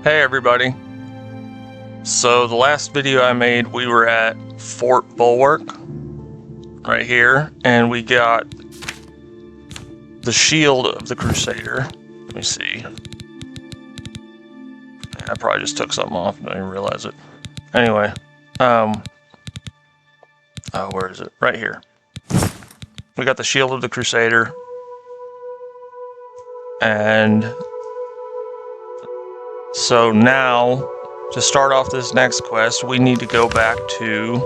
Hey everybody. So the last video I made, we were at Fort Bulwark, right here, and we got the shield of the Crusader. Let me see. I probably just took something off, didn't even realize it. Anyway, oh, where is it? Right here. We got the shield of the Crusader, and so now, to start off this next quest, we need to go back to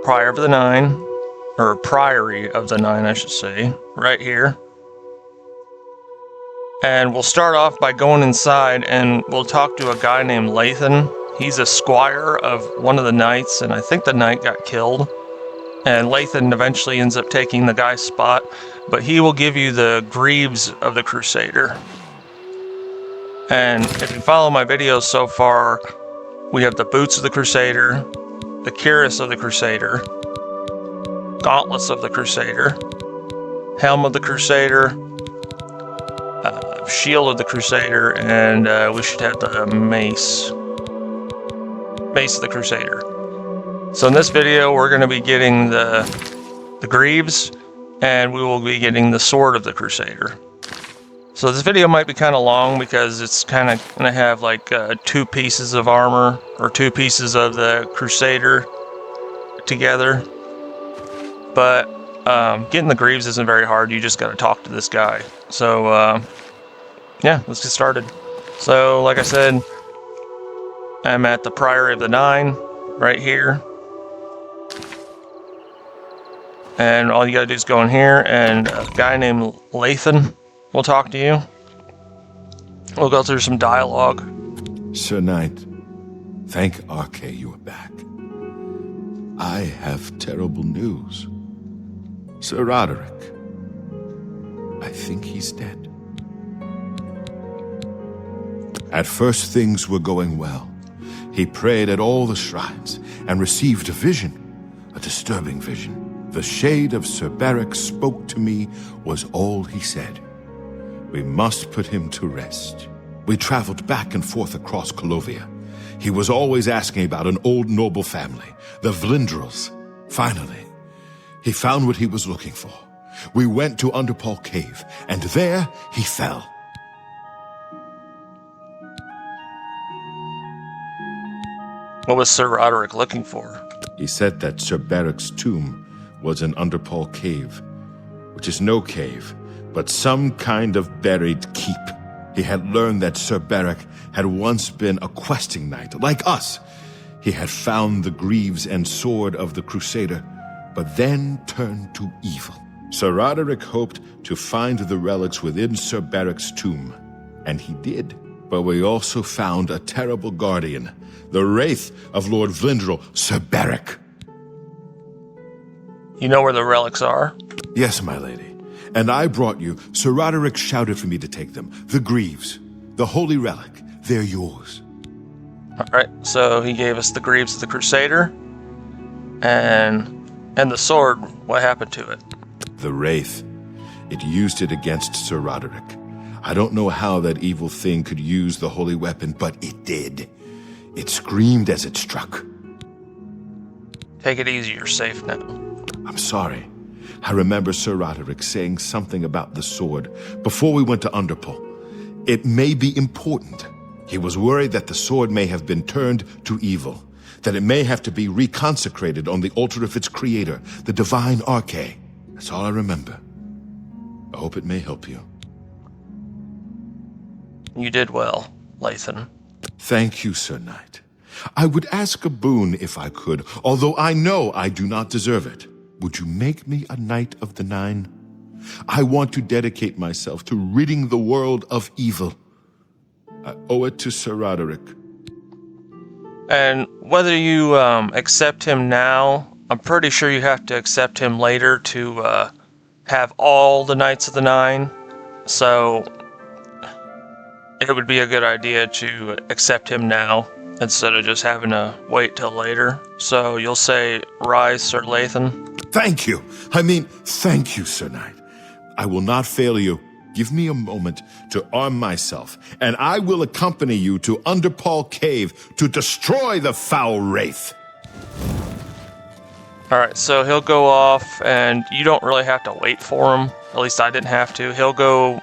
Priory of the Nine, or Priory of the Nine, I should say, right here. And we'll start off by going inside, and we'll talk to a guy named Lathon. He's a squire of one of the knights, and I think the knight got killed. And Lathon eventually ends up taking the guy's spot, but he will give you the Greaves of the Crusader. And if you follow my videos so far, we have the boots of the Crusader, the cuirass of the Crusader, gauntlets of the Crusader, helm of the Crusader, shield of the Crusader, and we should have the mace of the Crusader. So in this video, we're going to be getting the Greaves, and we will be getting the sword of the Crusader. So this video might be kind of long because it's kind of going to have like 2 pieces of armor or 2 pieces of the Crusader together. But getting the Greaves isn't very hard. You just got to talk to this guy. So yeah, let's get started. So like I said, I'm at the Priory of the Nine right here. And all you got to do is go in here, and a guy named Lathon will talk to you. We'll go through some dialogue. Sir Knight, thank Arkay you are back. I have terrible news. Sir Roderick, I think he's dead. At first things were going well. He prayed at all the shrines and received a vision, a disturbing vision. The shade of Sir Beric spoke to me was all he said. We must put him to rest. We traveled back and forth across Colovia. He was always asking about an old noble family, the Vlindrels. Finally, he found what he was looking for. We went to Underpall Cave, and there he fell. What was Sir Roderick looking for? He said that Sir Beric's tomb was in Underpall Cave, which is no cave, but some kind of buried keep. He had learned that Sir Beric had once been a questing knight, like us. He had found the Greaves and sword of the Crusader, but then turned to evil. Sir Roderick hoped to find the relics within Sir Beric's tomb, and he did. But we also found a terrible guardian, the wraith of Lord Vlindrel, Sir Beric. You know where the relics are? Yes, my lady. And I brought you. Sir Roderick shouted for me to take them. The Greaves, the holy relic, they're yours. Alright, so he gave us the Greaves of the Crusader, and the sword. What happened to it? The wraith. It used it against Sir Roderick. I don't know how that evil thing could use the holy weapon, but it did. It screamed as it struck. Take it easy, you're safe now. I'm sorry. I remember Sir Roderick saying something about the sword before we went to Underpall. It may be important. He was worried that the sword may have been turned to evil, that it may have to be reconsecrated on the altar of its creator, the divine Arkay. That's all I remember. I hope it may help you. You did well, Lathon. Thank you, Sir Knight. I would ask a boon if I could, although I know I do not deserve it. Would you make me a Knight of the Nine? I want to dedicate myself to ridding the world of evil. I owe it to Sir Roderick. And whether you accept him now, I'm pretty sure you have to accept him later to have all the Knights of the Nine. So it would be a good idea to accept him now instead of just having to wait till later. So you'll say, "Rise, Sir Lathon." Thank you. I mean, thank you, Sir Knight. I will not fail you, Give me a moment to arm myself, and I will accompany you to Underpall Cave to destroy the foul wraith. Alright, so he'll go off, and you don't really have to wait for him. At least I didn't have to. He'll go,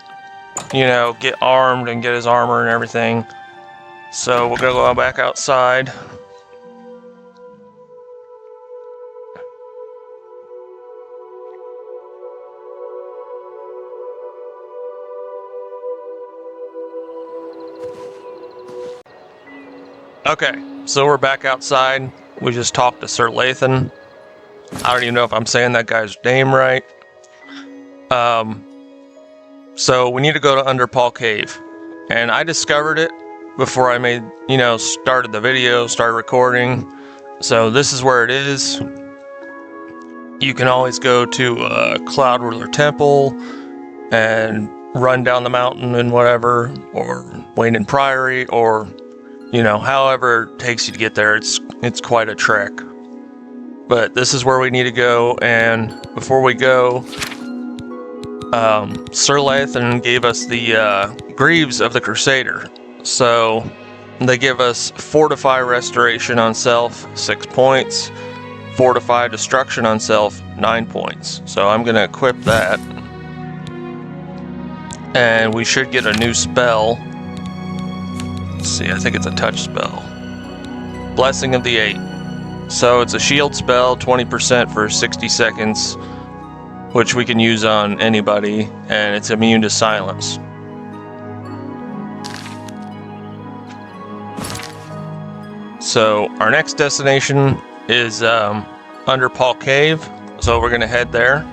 you know, get armed and get his armor and everything. So we're gonna go back outside. Okay, so we're back outside. We just talked to Sir Lathon. I don't even know if I'm saying that guy's name right. So we need to go to Underpall Cave. And I discovered it before I made, you know, started the video, started recording. So this is where it is. You can always go to Cloud Ruler Temple and run down the mountain and whatever, or wait in Priory, or, you know, however it takes you to get there. It's quite a trek. But this is where we need to go, and before we go, Sir Lathon gave us the Greaves of the Crusader. So they give us Fortify Restoration on self, 6 points, Fortify Destruction on self, 9 points. So I'm going to equip that. And we should get a new spell. Let's see, I think it's a touch spell. Blessing of the 8. So it's a shield spell, 20% for 60 seconds, which we can use on anybody, and it's immune to silence. So our next destination is Underpall Cave, so we're going to head there.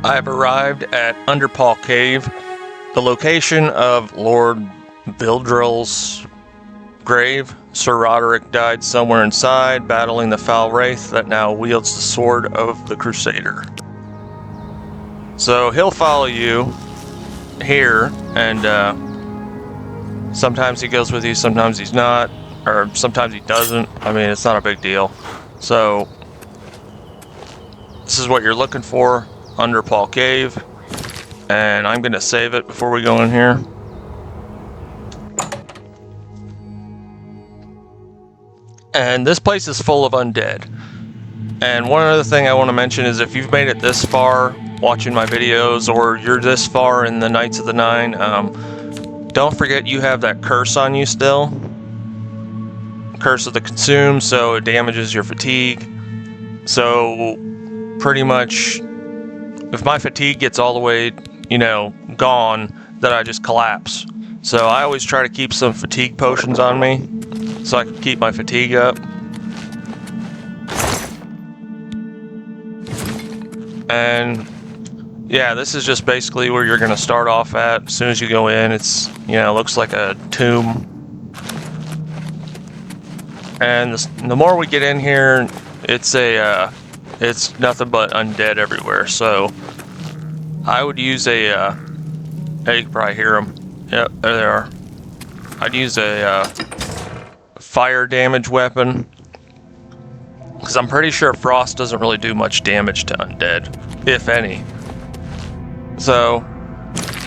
I have arrived at Underpall Cave, the location of Lord Vildril's grave. Sir Roderick died somewhere inside, battling the foul wraith that now wields the sword of the Crusader. So he'll follow you here, and sometimes he goes with you, sometimes he's not, or sometimes he doesn't. I mean, it's not a big deal. So this is what you're looking for. Underpall Cave, and I'm gonna save it before we go in here. And this place is full of undead. And one other thing I want to mention is if you've made it this far watching my videos, or you're this far in the Knights of the Nine, don't forget you have that curse on you still. Curse of the Consume, so it damages your fatigue. So pretty much, if my fatigue gets all the way, you know, gone, then I just collapse. So I always try to keep some fatigue potions on me, so I can keep my fatigue up. And yeah, this is just basically where you're gonna start off at. As soon as you go in, it's, you know, looks like a tomb. And the more we get in here, it's nothing but undead everywhere. So I would use a, hey, you can probably hear them. Yep, there they are. I'd use a fire damage weapon, because I'm pretty sure frost doesn't really do much damage to undead, if any. So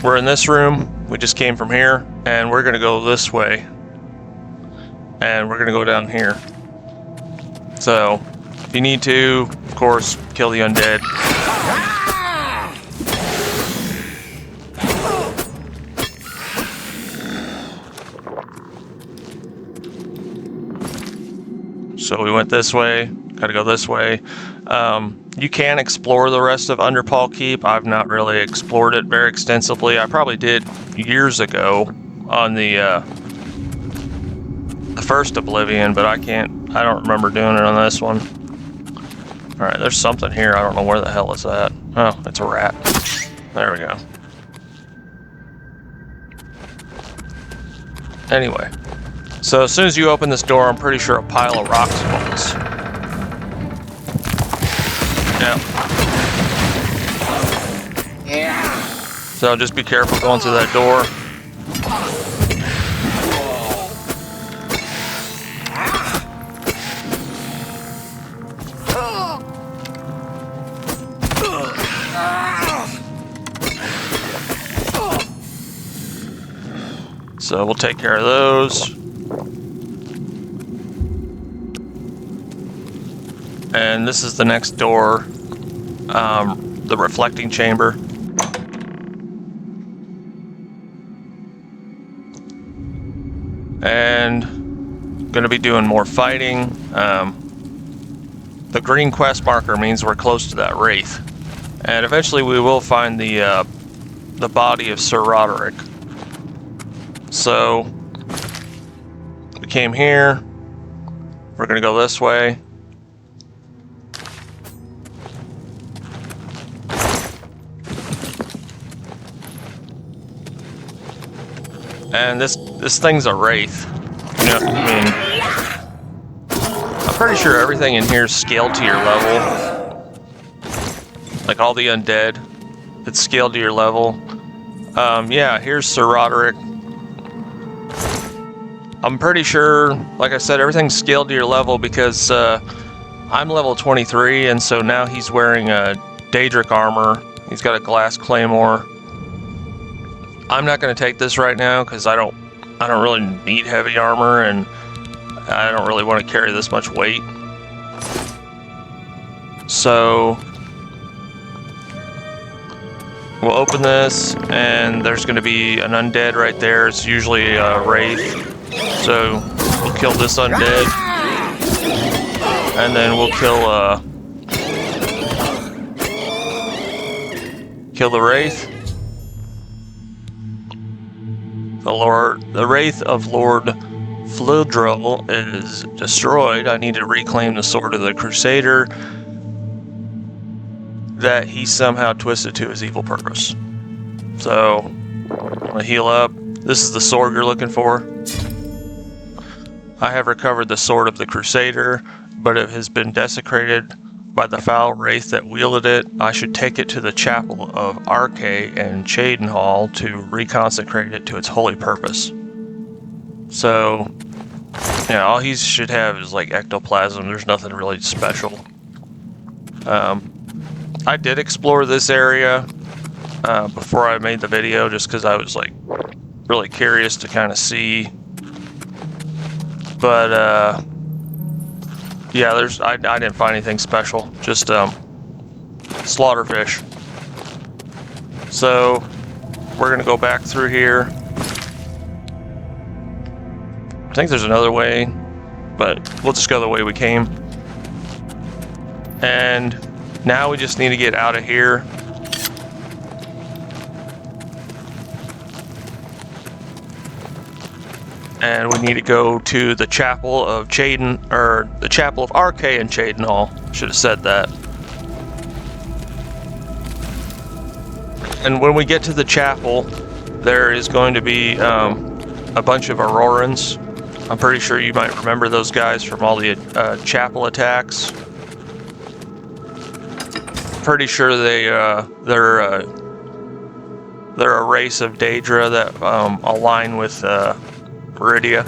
we're in this room. We just came from here, and we're gonna go this way, and we're gonna go down here. So if you need to, of course, kill the undead. So we went this way, gotta go this way. You can explore the rest of Underpall Keep. I've not really explored it very extensively. I probably did years ago on the first Oblivion, but I don't remember doing it on this one. Alright, there's something here. I don't know where the hell it's at. Oh, it's a rat. There we go. Anyway. So as soon as you open this door, I'm pretty sure a pile of rocks falls. Yeah. So just be careful going through that door. So we'll take care of those. And this is the next door, the reflecting chamber. And gonna be doing more fighting. The green quest marker means we're close to that wraith. And eventually we will find the body of Sir Roderick. So we came here. We're gonna go this way. And this thing's a wraith. You know, I mean, I'm pretty sure everything in here is scaled to your level. Like all the undead, it's scaled to your level. Yeah, here's Sir Roderick. I'm pretty sure, like I said, everything's scaled to your level because I'm level 23, and so now he's wearing a Daedric armor. He's got a glass claymore. I'm not going to take this right now because I don't really need heavy armor, and I don't really want to carry this much weight. So we'll open this, and there's going to be an undead right there. It's usually a wraith. So we'll kill this undead, and then we'll kill the wraith. The wraith of Lord Fludril is destroyed. I need to reclaim the sword of the Crusader that he somehow twisted to his evil purpose. So I'm gonna heal up. This is the sword you're looking for. I have recovered the sword of the Crusader, but it has been desecrated by the foul wraith that wielded it. I should take it to the chapel of Arkay and Cheydinhal to reconsecrate it to its holy purpose. So, yeah, all he should have is like ectoplasm. There's nothing really special. I did explore this area before I made the video, just because I was like really curious to kind of see. But yeah, I didn't find anything special, just slaughterfish. So we're gonna go back through here. I think there's another way, but we'll just go the way we came. And now we just need to get out of here. And we need to go to the chapel of the chapel of Arkay and Cheydinhal. Should have said that. And when we get to the chapel, there is going to be a bunch of Aurorans. I'm pretty sure you might remember those guys from all the chapel attacks. Pretty sure they're a race of Daedra that align with Meridia.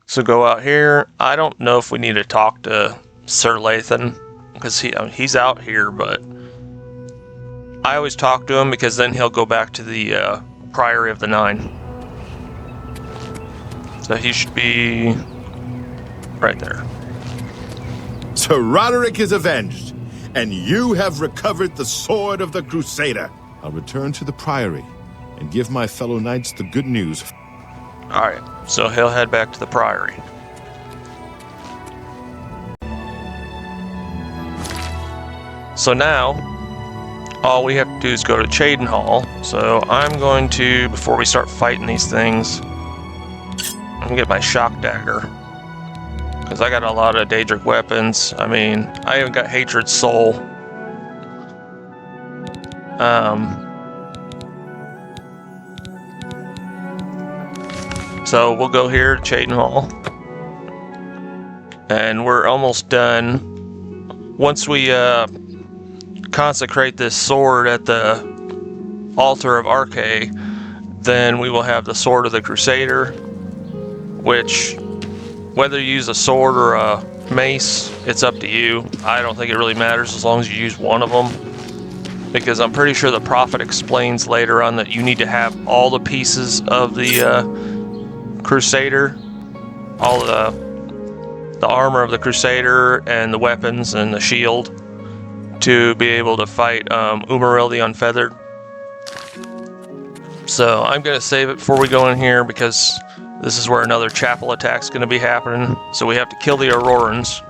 So go out here. I don't know if we need to talk to Sir Lathon because he's out here, but I always talk to him because then he'll go back to the Priory of the Nine. So he should be right there. Sir Roderick is avenged, and you have recovered the sword of the Crusader. I'll return to the Priory and give my fellow knights the good news. Alright, so he'll head back to the Priory. So now, all we have to do is go to Cheydinhal. So I'm going to, before we start fighting these things, I'm gonna get my shock dagger. Because I got a lot of Daedric weapons. I mean, I even got Hatred Soul. So we'll go here to Cheydinhal. And we're almost done. Once we consecrate this sword at the altar of Arkay, then we will have the sword of the Crusader, which Whether you use a sword or a mace, it's up to you. I don't think it really matters as long as you use one of them. Because I'm pretty sure the prophet explains later on that you need to have all the pieces of the Crusader. All the armor of the Crusader and the weapons and the shield to be able to fight Umaril the Unfeathered. So I'm going to save it before we go in here because this is where another chapel attack's going to be happening. So we have to kill the Aurorans.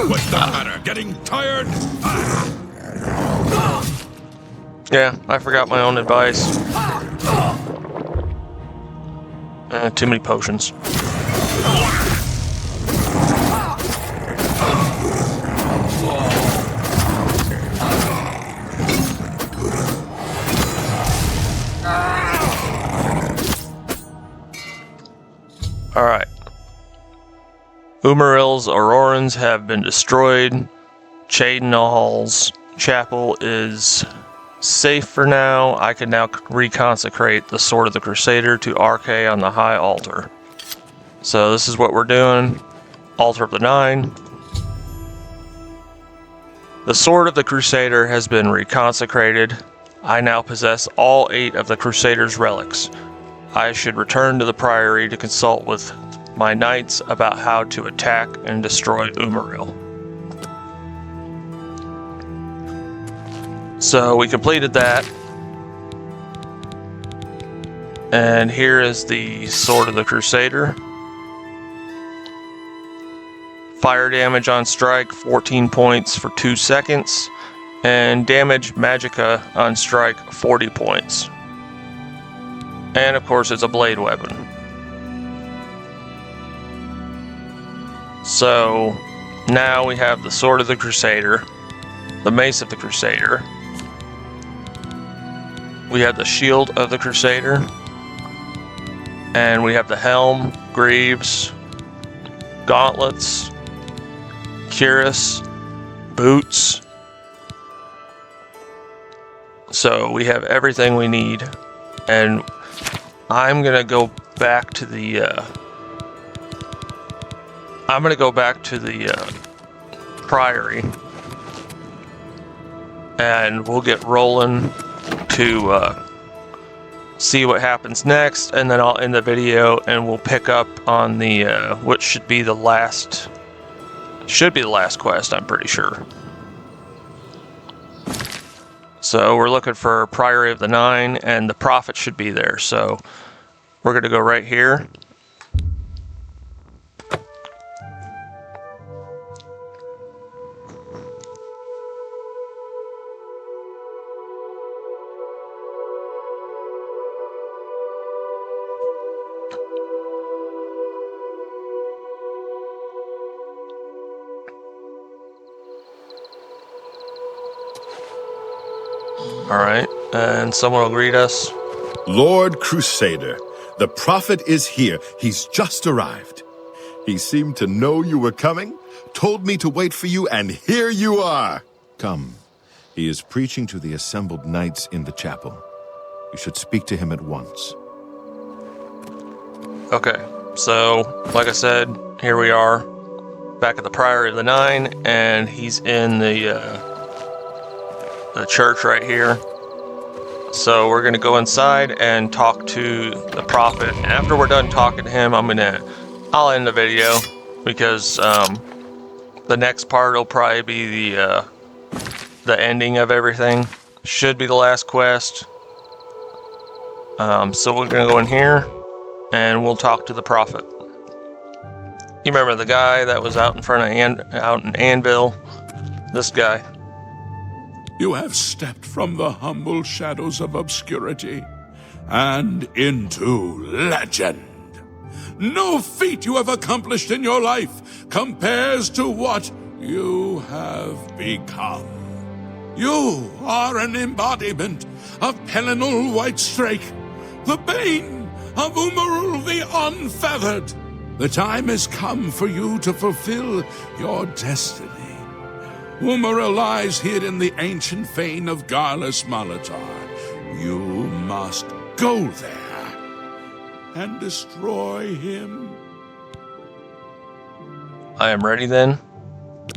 What's the matter? Getting tired? Yeah, I forgot my own advice. Too many potions. Alright. Umaril's Aurorans have been destroyed. Cheydinhal's chapel is safe for now. I can now reconsecrate the Sword of the Crusader to Arkay on the High Altar. So this is what we're doing. Altar of the Nine. The Sword of the Crusader has been reconsecrated. I now possess all 8 of the Crusader's relics. I should return to the Priory to consult with my knights about how to attack and destroy Umaril. So we completed that. And here is the Sword of the Crusader. Fire damage on strike, 14 points for 2 seconds. And damage magicka on strike, 40 points. And of course it's a blade weapon. So now we have the Sword of the Crusader, the Mace of the Crusader. We have the Shield of the Crusader. And we have the Helm, Greaves, Gauntlets, Cuirass, Boots. So we have everything we need. And I'm gonna go back to the Priory, and we'll get rolling to see what happens next, and then I'll end the video and we'll pick up on the what should be the last quest, I'm pretty sure. So we're looking for Priory of the Nine, and the Prophet should be there. So we're going to go right here. Alright, and someone will greet us. Lord Crusader, the prophet is here. He's just arrived. He seemed to know you were coming, told me to wait for you, and here you are. Come. He is preaching to the assembled knights in the chapel. You should speak to him at once. Okay, so, like I said, here we are, back at the Priory of the Nine, and he's in the church right here. So we're going to go inside and talk to the prophet. After we're done talking to him, I'll end the video, because the next part will probably be the ending of everything. Should be the last quest. So we're going to go in here and we'll talk to the prophet. You remember the guy that was out in front of out in Anvil? This guy. You have stepped from the humble shadows of obscurity and into legend. No feat you have accomplished in your life compares to what you have become. You are an embodiment of Pelinal Whitestrake, the bane of Umaril the Unfeathered. The time has come for you to fulfill your destiny. Umaril lies hid in the ancient fane of Garlus Malatar. You must go there and destroy him. I am ready then.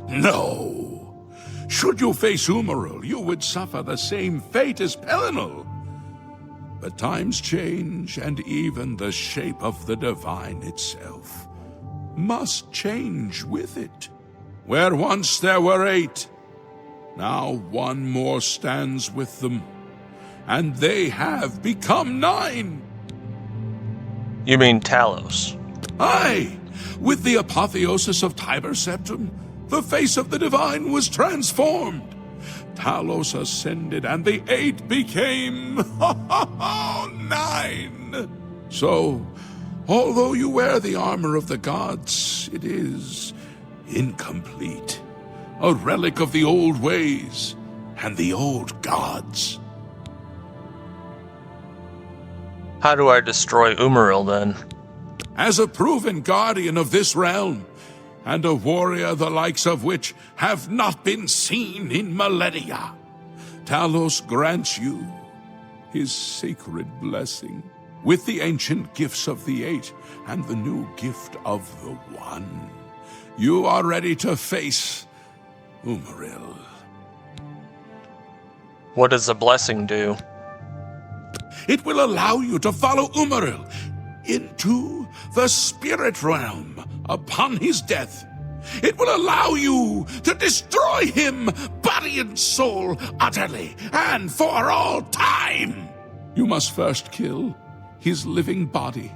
No. Should you face Umaril, you would suffer the same fate as Pelinal. But times change, and even the shape of the divine itself must change with it. Where once there were 8, now one more stands with them, and they have become 9. You mean Talos? Aye, with the apotheosis of Tiber Septum, the face of the divine was transformed. Talos ascended, and the 8 became 9. So, although you wear the armor of the gods, it is incomplete, a relic of the old ways and the old gods. How do I destroy Umaril then? As a proven guardian of this realm, and a warrior the likes of which have not been seen in millennia, Talos grants you his sacred blessing, with the ancient gifts of the 8 and the new gift of the 1. You are ready to face Umaril. What does the blessing do? It will allow you to follow Umaril into the spirit realm upon his death. It will allow you to destroy him, body and soul, utterly and for all time. You must first kill his living body.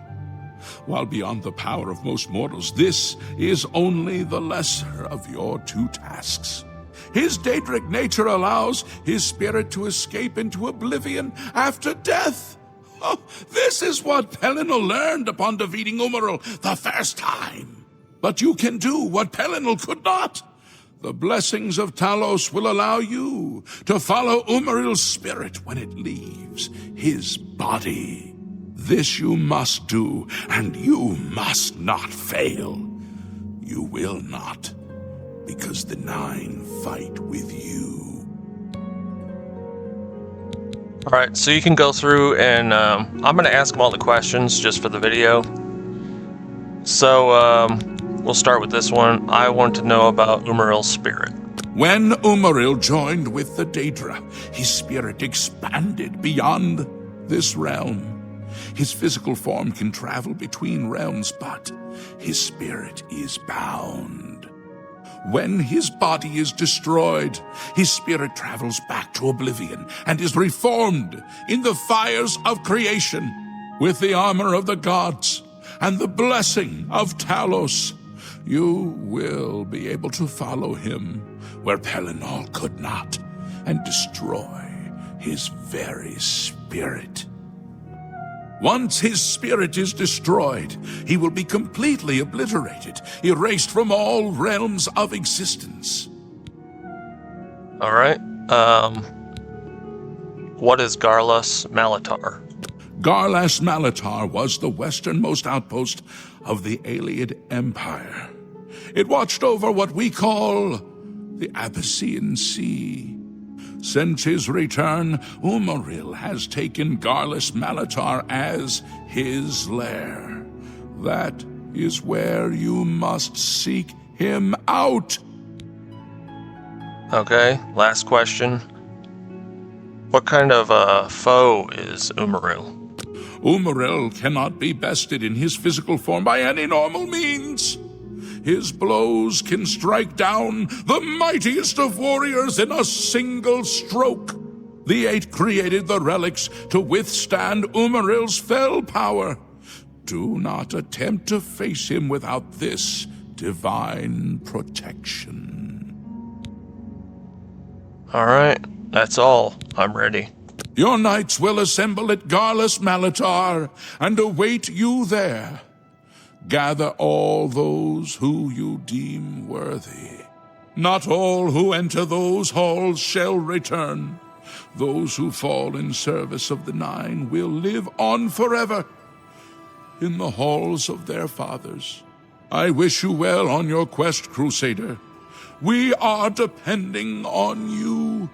While beyond the power of most mortals, this is only the lesser of your 2 tasks. His Daedric nature allows his spirit to escape into oblivion after death. Oh, this is what Pelinal learned upon defeating Umaril the first time. But you can do what Pelinal could not. The blessings of Talos will allow you to follow Umaril's spirit when it leaves his body. This you must do, and you must not fail. You will not, because the 9 fight with you. Alright, so you can go through and I'm going to ask them all the questions just for the video. So we'll start with this one. I want to know about Umaril's spirit. When Umaril joined with the Daedra, his spirit expanded beyond this realm. His physical form can travel between realms, but his spirit is bound. When his body is destroyed, his spirit travels back to oblivion and is reformed in the fires of creation with the armor of the gods and the blessing of Talos. You will be able to follow him where Pelinal could not and destroy his very spirit. Once his spirit is destroyed, he will be completely obliterated, erased from all realms of existence. Alright, what is Garlus Malatar? Garlus Malatar was the westernmost outpost of the Ayleid Empire. It watched over what we call the Abyssinian Sea. Since his return, Umaril has taken Garlus Malatar as his lair. That is where you must seek him out. Okay, last question. What kind of foe is Umaril? Umaril cannot be bested in his physical form by any normal means. His blows can strike down the mightiest of warriors in a single stroke. The 8 created the relics to withstand Umaril's fell power. Do not attempt to face him without this divine protection. Alright, that's all. I'm ready. Your knights will assemble at Garlus Malatar and await you there. Gather all those who you deem worthy. Not all who enter those halls shall return. Those who fall in service of the Nine will live on forever in the halls of their fathers. I wish you well on your quest, Crusader. We are depending on you.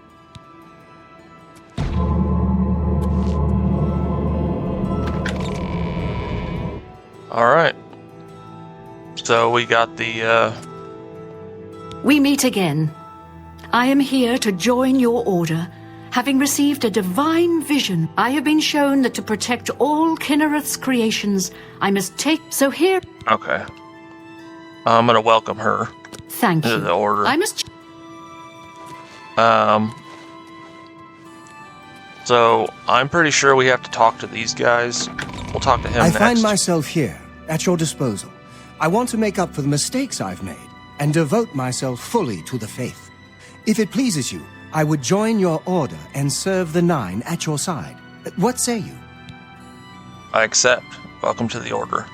All right. So we got the, We meet again. I am here to join your order. Having received a divine vision, I have been shown that to protect all Kinnereth's creations, I must take... So here... Okay. I'm gonna welcome her Thank to you. the order. I must... So I'm pretty sure we have to talk to these guys. We'll talk to him I next. find myself here, at your disposal. I want to make up for the mistakes I've made, and devote myself fully to the faith. If it pleases you, I would join your order and serve the Nine at your side. What say you? I accept. Welcome to the order.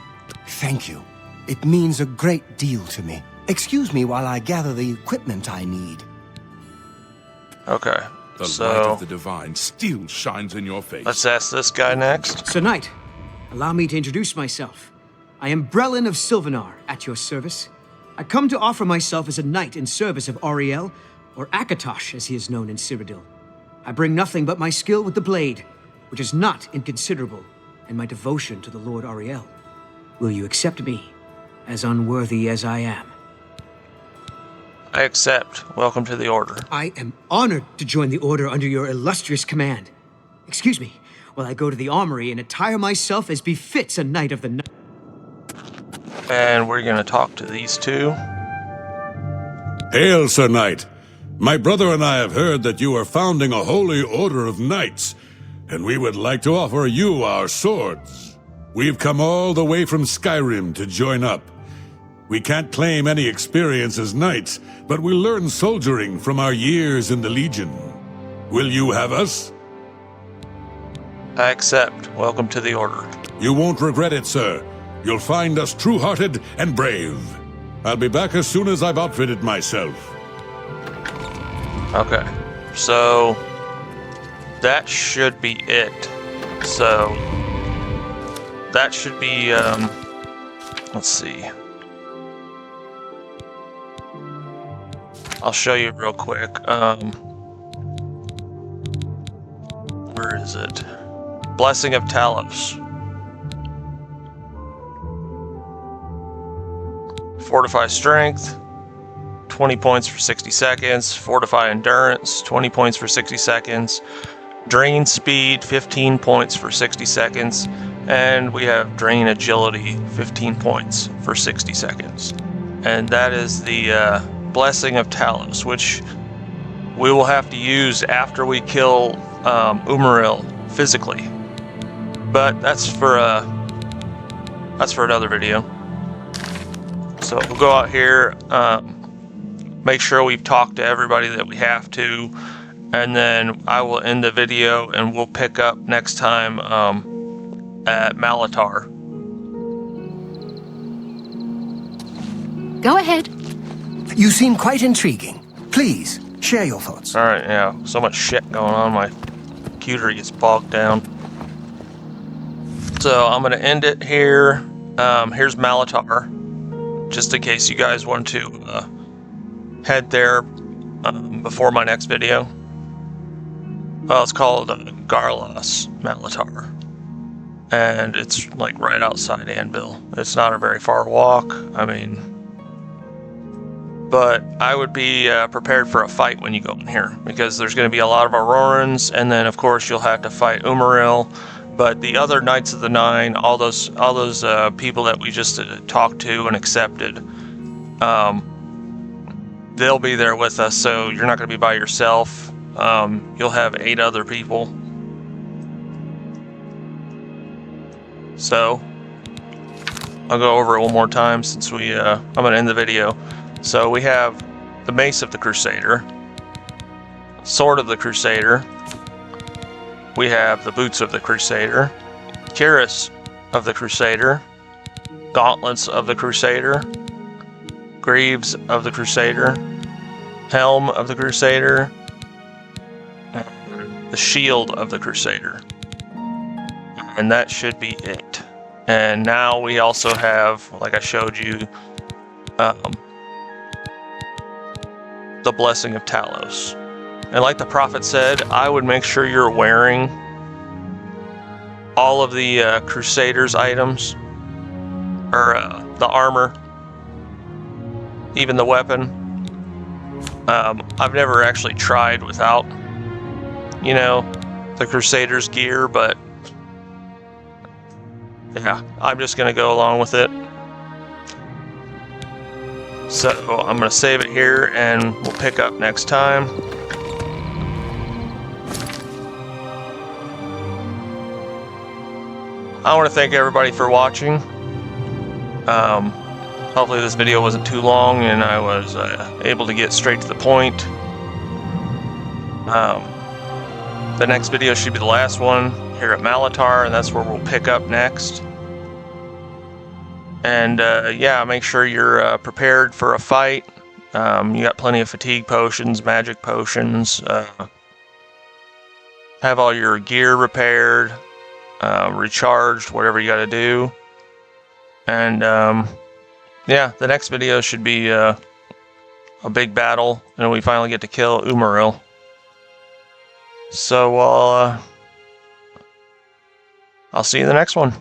Thank you. It means a great deal to me. Excuse me while I gather the equipment I need. Okay. The light So of the divine still shines in your face. let's ask this guy next. Sir Knight, allow me to introduce myself. I am Brelin of Sylvanar, at your service. I come to offer myself as a knight in service of Auriel, or Akatosh, as he is known in Cyrodiil. I bring nothing but my skill with the blade, which is not inconsiderable, and my devotion to the Lord Auriel. Will you accept me, as unworthy as I am? I accept. Welcome to the order. I am honored to join the Order under your illustrious command. Excuse me, while I go to the armory and attire myself as befits a knight of the night. And we're gonna talk to these two. Hail, Sir Knight. My brother and I have heard that you are founding a holy order of knights, and we would like to offer you our swords. We've come all the way from Skyrim to join up. We can't claim any experience as knights, but we learn soldiering from our years in the Legion. Will you have us? I accept. Welcome to the order. You won't regret it, sir. You'll find us true-hearted and brave. I'll be back as soon as I've outfitted myself. Okay. So that should be it. So that should be let's see. I'll show you real quick. Where is it? Blessing of Talos. Fortify strength, 20 points for 60 seconds. Fortify endurance, 20 points for 60 seconds. Drain speed, 15 points for 60 seconds. And we have drain agility, 15 points for 60 seconds. And that is the Blessing of Talos, which we will have to use after we kill Umaril physically. But that's for another video. So we'll go out here, make sure we've talked to everybody that we have to, and then I will end the video and we'll pick up next time at Malatar. Go ahead. You seem quite intriguing. Please, share your thoughts. Alright, yeah, so much shit going on, my computer gets bogged down. So I'm going to end it here. Here's Malatar, just in case you guys want to head there before my next video. Well, it's called Garlas Malatar, and it's like right outside Anvil. It's not a very far walk, I mean, but I would be prepared for a fight when you go in here, because there's going to be a lot of Aurorans, and then of course you'll have to fight Umaril. But the other Knights of the Nine, all those people that we just talked to and accepted, they'll be there with us. So you're not going to be by yourself. You'll have 8 other people. So I'll go over it one more time since I'm going to end the video. So we have the Mace of the Crusader, Sword of the Crusader. We have the Boots of the Crusader, Cuirass of the Crusader, Gauntlets of the Crusader, Greaves of the Crusader, Helm of the Crusader, the shield of the Crusader. And that should be it. And now we also have, like I showed you, the Blessing of Talos. And like the prophet said, I would make sure you're wearing all of the Crusader's items, or the armor, even the weapon. I've never actually tried without, you know, the Crusader's gear, but yeah, I'm just gonna go along with it. So I'm gonna save it here and we'll pick up next time. I want to thank everybody for watching. Hopefully this video wasn't too long and I was able to get straight to the point. The next video should be the last one here at Malatar, and that's where we'll pick up next. And yeah, make sure you're prepared for a fight. You got plenty of fatigue potions, magic potions. Have all your gear repaired, recharged, whatever you got to do. And yeah, the next video should be a big battle, and we finally get to kill Umaril. So I'll see you in the next one.